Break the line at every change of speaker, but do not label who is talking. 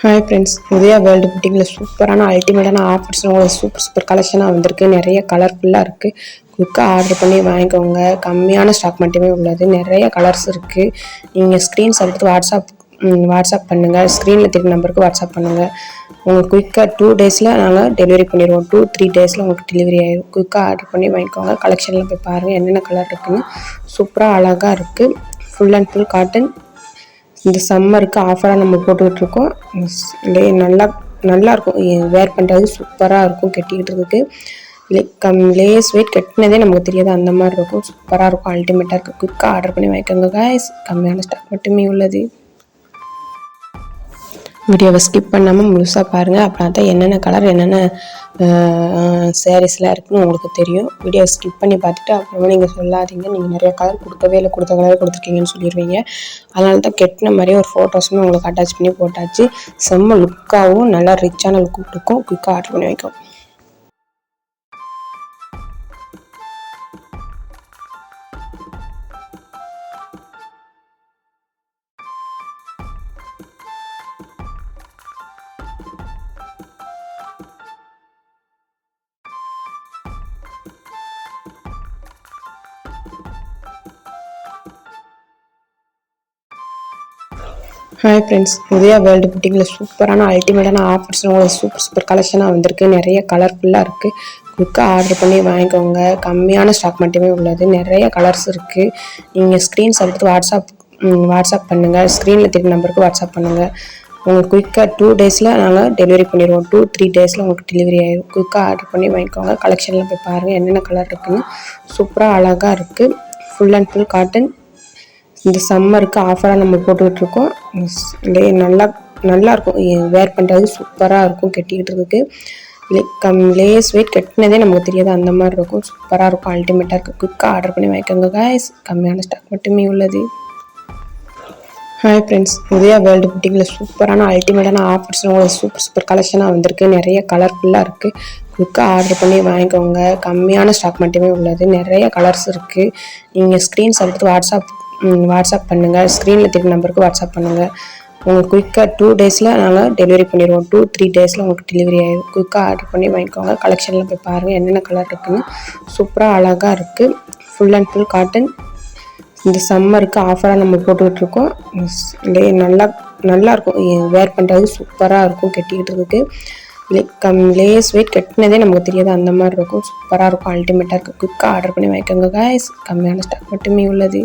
Hi friends, Udaya world புட்டிக்கில் சூப்பரான அல்டிமேட்டான offers super கலெக்ஷனாக வந்திருக்கு. நிறைய கலர்ஃபுல்லாக இருக்குது. குயிக்காக ஆர்டர் பண்ணி வாங்கிக்கோங்க. கம்மியான ஸ்டாக் மட்டுமே உள்ளது. நிறைய கலர்ஸ் இருக்குது. நீங்கள் ஸ்க்ரீன்ஷாட் எடுத்து வாட்ஸ்அப் பண்ணுங்கள். ஸ்க்ரீனில் தெரியும் நம்பருக்கு வாட்ஸ்அப் பண்ணுங்கள். உங்களுக்கு குயிக்காக 2 டேஸில் நாங்கள் டெலிவரி பண்ணிடுவோம். 2-3 டேஸில் உங்களுக்கு டெலிவரி ஆகிடும். குயிக்காக ஆர்டர் பண்ணி வாங்கிக்கோங்க. கலெக்ஷனில் போய் பாருங்கள் என்னென்ன கலர் இருக்குதுன்னு. சூப்பராக அழகாக இருக்குது. Full and full cotton. இந்த சம்மருக்கு ஆஃபராக நம்ம போட்டுக்கிட்டுருக்கோம். நல்லாயிருக்கும். வேர் பண்ணுறது சூப்பராக இருக்கும். கட்டிக்கிட்டு இருக்குது லேஸ் வெயிட் கட்டினதே நமக்கு தெரியாது. அந்த மாதிரி இருக்கும். சூப்பராக இருக்கும். அல்டிமேட்டாக இருக்குது. குயிக்காக ஆர்டர் பண்ணி வாங்கிக்கோங்க காய்ஸ். கம்மியான ஸ்டாக் மட்டுமே உள்ளது. வீடியோவை ஸ்கிப் பண்ணாமல் முழுசாக பாருங்கள். அப்படின்னா தான் என்னென்ன கலர் என்னென்ன சாரீஸ்லாம் இருக்குதுன்னு உங்களுக்கு தெரியும். வீடியோவை ஸ்கிப் பண்ணி பார்த்துட்டு அப்புறமா நீங்கள் சொல்லாதீங்க நீங்கள் நிறைய கலர் கொடுக்கவே இல்லை, கொடுத்த கலர் கொடுத்துருக்கீங்கன்னு சொல்லிடுவீங்க. அதனால தான் கெட்டின மாதிரியே ஒரு ஃபோட்டோஸுமே உங்களுக்கு அட்டாச் பண்ணி போட்டாச்சு. செம்ம லுக்காகவும் நல்லா ரிச்சான லுக்கு இருக்கும். குயிக்காக ஆர்டர் பண்ணி வைக்கும். ஹாய் ஃப்ரெண்ட்ஸ், உதயா வேர்ல்டு புட்டிக்கில் சூப்பரான அல்டிமேட்டான ஆஃபர்ஸ் சூப்பர் கலெக்ஷனாக வந்திருக்கு. நிறைய கலர்ஃபுல்லாக இருக்குது. குயிக்காக ஆர்டர் பண்ணி வாங்கிக்கோங்க. கம்மியான ஸ்டாக் மட்டுமே உள்ளது. நிறைய கலர்ஸ் இருக்குது. நீங்கள் ஸ்க்ரீன்ஷாட் எடுத்து வாட்ஸ்அப் பண்ணுங்கள். ஸ்க்ரீனில் தெரியும் நம்பருக்கு வாட்ஸ்அப் பண்ணுங்கள். உங்களுக்கு குயிக்காக 2 டேஸில் நாங்கள் டெலிவரி பண்ணிடுவோம். 2-3 டேஸில் உங்களுக்கு டெலிவரி ஆகிடும். குயிக்காக ஆர்டர் பண்ணி வாங்கிக்கோங்க. கலெக்ஷனில் போய் பாருங்கள் என்னென்ன கலர் இருக்குதுன்னு. சூப்பராக அழகாக இருக்குது. Full and full cotton. இந்த சம்மருக்கு ஆஃபராக நம்ம போட்டுக்கிட்டுருக்கோம். நல்லாயிருக்கும். வேர் பண்ணுறது சூப்பராக இருக்கும். கட்டிக்கிட்டு இருக்குது லேஸ் வெயிட் கட்டினதே நமக்கு தெரியாது. அந்த மாதிரி இருக்கும். சூப்பராக இருக்கும். அல்டிமேட்டாக இருக்குது. குயிக்காக ஆர்டர் பண்ணி வாங்கிக்கோங்க காய்ஸ். கம்மியான ஸ்டாக் மட்டுமே உள்ளது. ஹாய் ஃப்ரெண்ட்ஸ், உதயா வேர்ல்டு புட்டிக்கில் சூப்பரான அல்டிமேட்டான ஆஃபர்ஸ் சூப்பர் கலெக்ஷனாக வந்திருக்கு. நிறைய கலர்ஃபுல்லாக இருக்குது. குயிக்காக ஆர்டர் பண்ணி வாங்கிக்கோங்க. கம்மியான ஸ்டாக் மட்டுமே உள்ளது. நிறைய கலர்ஸ் இருக்குது. நீங்கள் ஸ்க்ரீன்ஷாட் எடுத்து வாட்ஸ்அப் பண்ணுங்கள். ஸ்க்ரீனில் தெரியும் நம்பருக்கு வாட்ஸ்அப் பண்ணுங்கள். உங்களுக்கு குயிக்காக 2 டேஸில் நாங்கள் டெலிவரி பண்ணிடுவோம். 2-3 டேஸில் உங்களுக்கு டெலிவரி ஆகிடும். குயிக்காக ஆர்டர் பண்ணி வாங்கிக்கோங்க. கலெக்ஷனில் போய் பாருங்கள் என்னென்ன கலர் இருக்குதுன்னு. சூப்பராக அழகாக இருக்குது. Full and full cotton. இந்த சம்மருக்கு ஆஃபராக நம்ம போட்டுக்கிட்டுருக்கோம். நல்லாயிருக்கும். வேர் பண்ணுறது சூப்பராக இருக்கும். கட்டிக்கிட்டு இருக்குது லேஸ் வெயிட் கட்டினதே நமக்கு தெரியாது. அந்த மாதிரி இருக்கும். சூப்பராக இருக்கும். அல்டிமேட்டாக இருக்குது. குயிக்காக ஆர்டர் பண்ணி வாங்கிக்கோங்க காய்ஸ். கம்மியான ஸ்டாக் மட்டுமே உள்ளது.